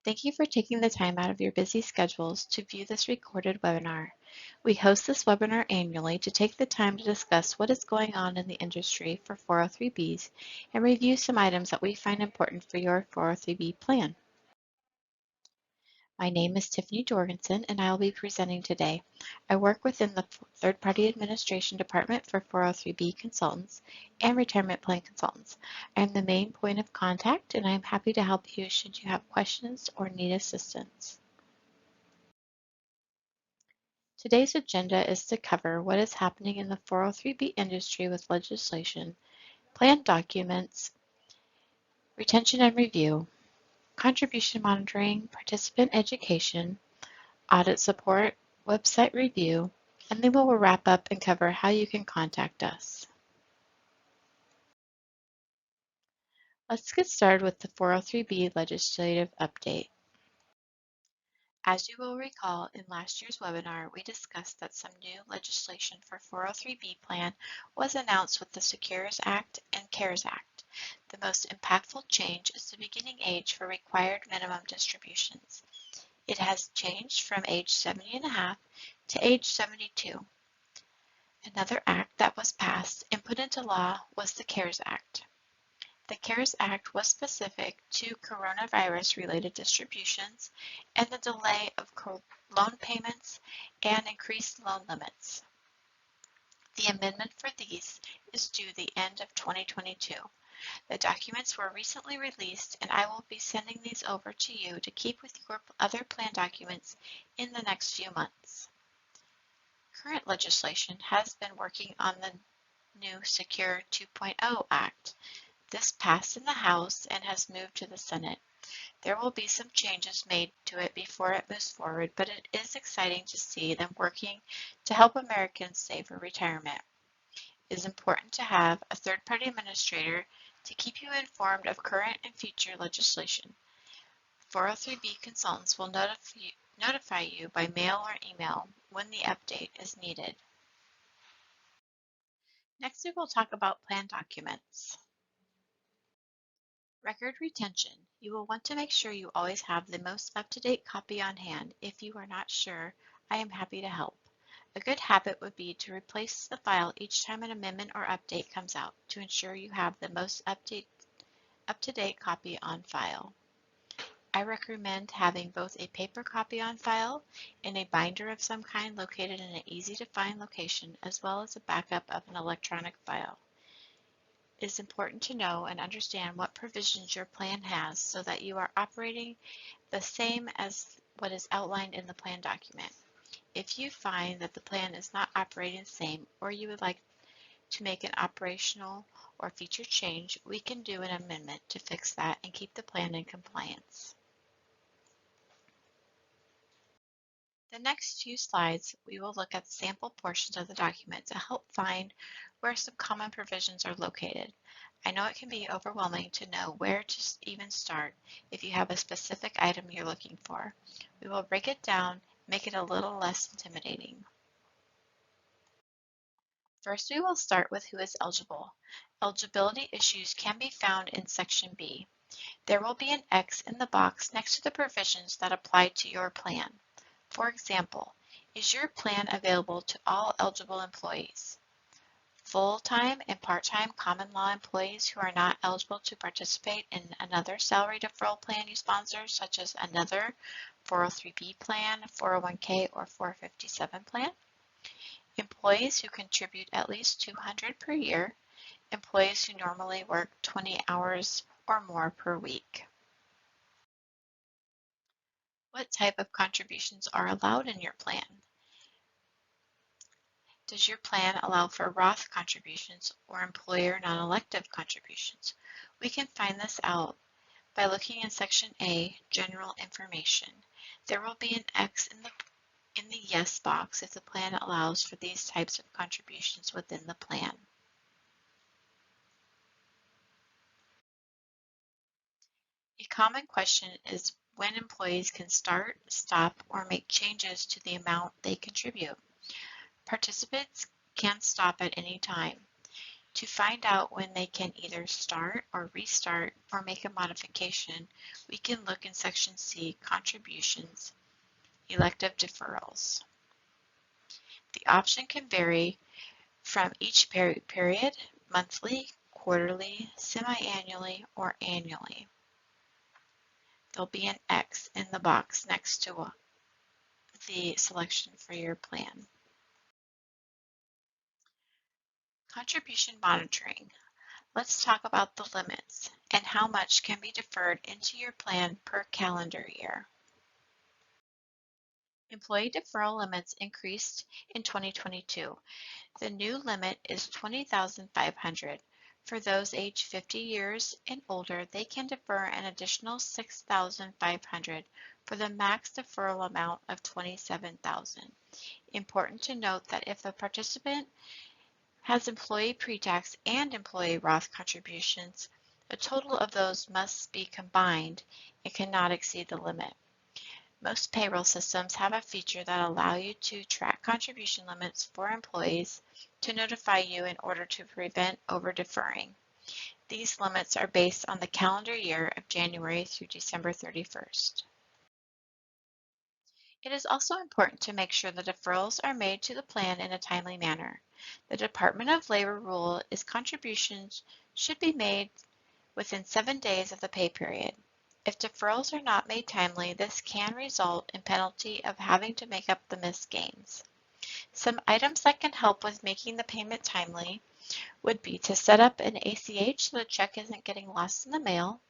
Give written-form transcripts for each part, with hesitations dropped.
Thank you for taking the time out of your busy schedules to view this recorded webinar. We host this webinar annually to take the time to discuss what is going on in the industry for 403Bs and review some items that we find important for your 403B plan. My name is Tiffany Jorgensen, and I will be presenting today. I work within the Third-Party Administration Department for 403B consultants and retirement plan consultants. I am the main point of contact, and I am happy to help you should you have questions or need assistance. Today's agenda is to cover what is happening in the 403B industry with legislation, plan documents, retention and review, contribution monitoring, participant education, audit support, website review, and then we will wrap up and cover how you can contact us. Let's get started with the 403B legislative update. As you will recall, in last year's webinar, we discussed that some new legislation for 403B plan was announced with the SECURES Act and CARES Act. The most impactful change is the beginning age for required minimum distributions. It has changed from age 70.5 to age 72. Another act that was passed and put into law was the CARES Act. The CARES Act was specific to coronavirus-related distributions and the delay of loan payments and increased loan limits. The amendment for these is due the end of 2022. The documents were recently released, and I will be sending these over to you to keep with your other plan documents in the next few months. Current legislation has been working on the new Secure 2.0 Act. This passed in the House and has moved to the Senate. There will be some changes made to it before it moves forward, but it is exciting to see them working to help Americans save for retirement. It is important to have a third-party administrator to keep you informed of current and future legislation. 403B consultants will notify you by mail or email when the update is needed. Next, we will talk about plan documents. Record retention. You will want to make sure you always have the most up-to-date copy on hand. If you are not sure, I am happy to help. A good habit would be to replace the file each time an amendment or update comes out to ensure you have the most up-to-date copy on file. I recommend having both a paper copy on file and a binder of some kind located in an easy-to-find location, as well as a backup of an electronic file. It is important to know and understand what provisions your plan has so that you are operating the same as what is outlined in the plan document. If you find that the plan is not operating the same, or you would like to make an operational or feature change, we can do an amendment to fix that and keep the plan in compliance. The next few slides, we will look at sample portions of the document to help find where some common provisions are located. I know it can be overwhelming to know where to even start if you have a specific item you're looking for. We will break it down, make it a little less intimidating. First, we will start with who is eligible. Eligibility issues can be found in Section B. There will be an X in the box next to the provisions that apply to your plan. For example, is your plan available to all eligible employees? Full-time and part-time common law employees who are not eligible to participate in another salary deferral plan you sponsor, such as another 403B plan, 401k, or 457 plan. Employees who contribute at least $200 per year. Employees who normally work 20 hours or more per week. What type of contributions are allowed in your plan? Does your plan allow for Roth contributions or employer non-elective contributions? We can find this out by looking in Section A, General Information. There will be an X in the Yes box if the plan allows for these types of contributions within the plan. A common question is when employees can start, stop, or make changes to the amount they contribute. Participants can stop at any time. To find out when they can either start or restart or make a modification, we can look in Section C, Contributions, Elective Deferrals. The option can vary from each period, monthly, quarterly, semi-annually, or annually. There'll be an X in the box next to the selection for your plan. Contribution monitoring. Let's talk about the limits and how much can be deferred into your plan per calendar year. Employee deferral limits increased in 2022. The new limit is $20,500. For those aged 50 years and older, they can defer an additional $6,500 for the max deferral amount of $27,000. Important to note that if a participant has employee pre-tax and employee Roth contributions, a total of those must be combined and cannot exceed the limit. Most payroll systems have a feature that allow you to track contribution limits for employees to notify you in order to prevent over-deferring. These limits are based on the calendar year of January through December 31st. It is also important to make sure the deferrals are made to the plan in a timely manner. The Department of Labor rule is contributions should be made within 7 days of the pay period. If deferrals are not made timely, this can result in penalty of having to make up the missed gains. Some items that can help with making the payment timely would be to set up an ACH so the check isn't getting lost in the mail.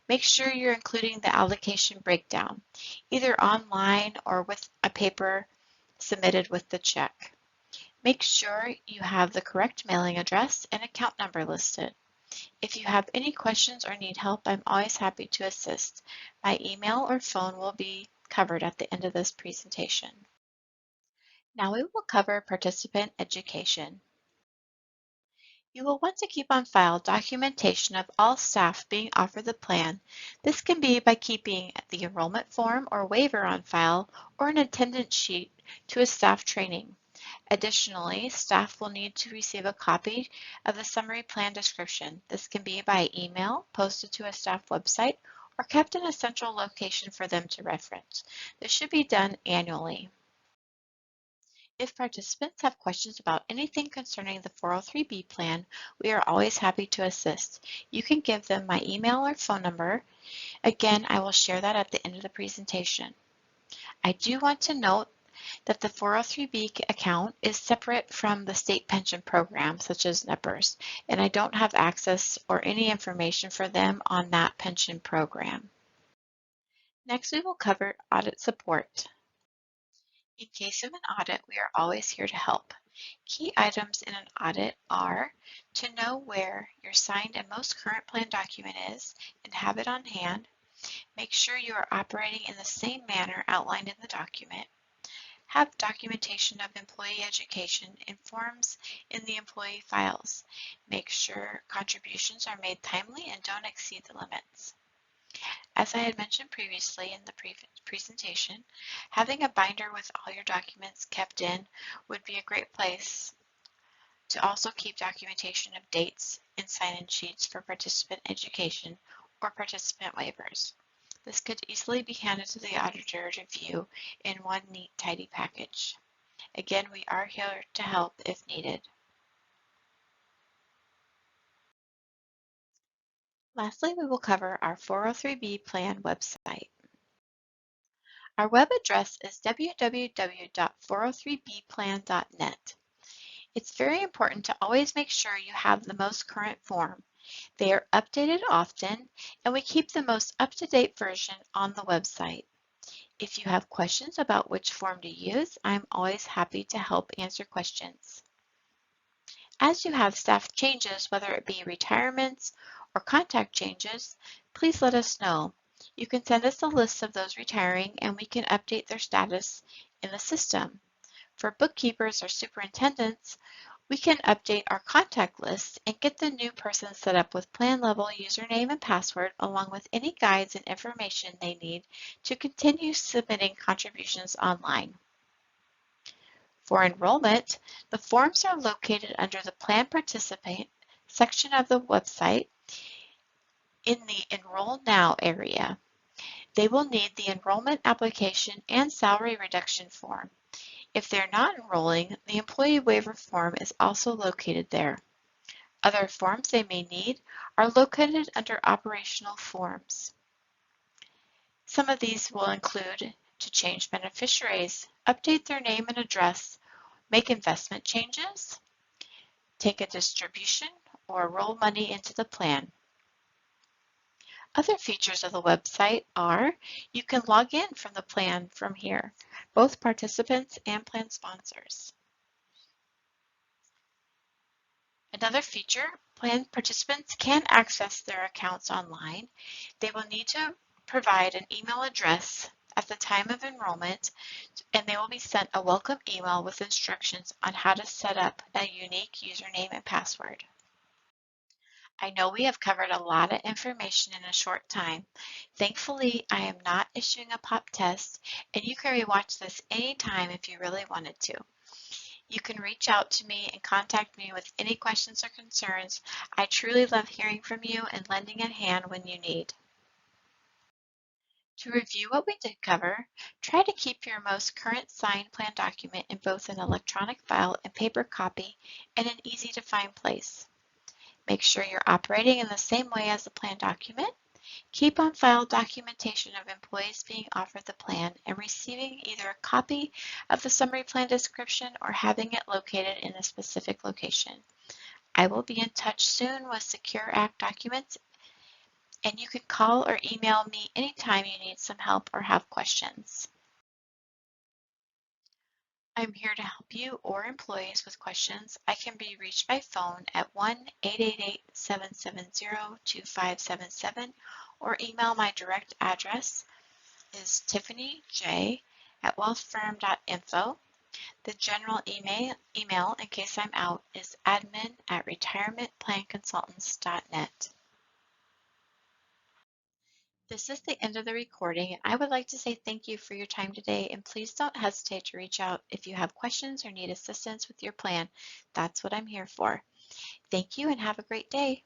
Make sure you're including the allocation breakdown, either online or with a paper submitted with the check. Make sure you have the correct mailing address and account number listed. If you have any questions or need help, I'm always happy to assist. My email or phone will be covered at the end of this presentation. Now we will cover participant education. You will want to keep on file documentation of all staff being offered the plan. This can be by keeping the enrollment form or waiver on file or an attendance sheet to a staff training. Additionally, staff will need to receive a copy of the summary plan description. This can be by email, posted to a staff website, or kept in a central location for them to reference. This should be done annually. If participants have questions about anything concerning the 403B plan, we are always happy to assist. You can give them my email or phone number. Again, I will share that at the end of the presentation. I do want to note that the 403B account is separate from the state pension program, such as NEPERS, and I don't have access or any information for them on that pension program. Next, we will cover audit support. In case of an audit, we are always here to help. Key items in an audit are to know where your signed and most current plan document is and have it on hand. Make sure you are operating in the same manner outlined in the document. Have documentation of employee education and forms in the employee files. Make sure contributions are made timely and don't exceed the limits. As I had mentioned previously in the presentation, having a binder with all your documents kept in would be a great place to also keep documentation of dates and sign-in sheets for participant education or participant waivers. This could easily be handed to the auditor to view in one neat, tidy package. Again, we are here to help if needed. Lastly, we will cover our 403B plan website. Our web address is www.403bplan.net. It's very important to always make sure you have the most current form. They are updated often, and we keep the most up-to-date version on the website. If you have questions about which form to use, I'm always happy to help answer questions. As you have staff changes, whether it be retirements or contact changes, please let us know. You can send us a list of those retiring and we can update their status in the system. For bookkeepers or superintendents, we can update our contact list and get the new person set up with plan level username and password along with any guides and information they need to continue submitting contributions online. For enrollment, the forms are located under the Plan Participant section of the website in the Enroll Now area. They will need the enrollment application and salary reduction form. If they're not enrolling, the employee waiver form is also located there. Other forms they may need are located under operational forms. Some of these will include to change beneficiaries, update their name and address, make investment changes, take a distribution, or roll money into the plan. Other features of the website are you can log in from the plan from here, both participants and plan sponsors. Another feature, plan participants can access their accounts online. They will need to provide an email address at the time of enrollment, and they will be sent a welcome email with instructions on how to set up a unique username and password. I know we have covered a lot of information in a short time. Thankfully, I am not issuing a pop test, and you can rewatch this anytime if you really wanted to. You can reach out to me and contact me with any questions or concerns. I truly love hearing from you and lending a hand when you need. To review what we did cover, try to keep your most current signed plan document in both an electronic file and paper copy in an easy to find place. Make sure you're operating in the same way as the plan document. Keep on file documentation of employees being offered the plan and receiving either a copy of the summary plan description or having it located in a specific location. I will be in touch soon with Secure Act documents, and you can call or email me anytime you need some help or have questions. I'm here to help you or employees with questions. I can be reached by phone at 1-888-770-2577 or email. My direct address is tiffanyj@wealthfirm.info. The general email in case I'm out is admin@retirementplanconsultants.net. This is the end of the recording, and I would like to say thank you for your time today, and please don't hesitate to reach out if you have questions or need assistance with your plan. That's what I'm here for. Thank you and have a great day.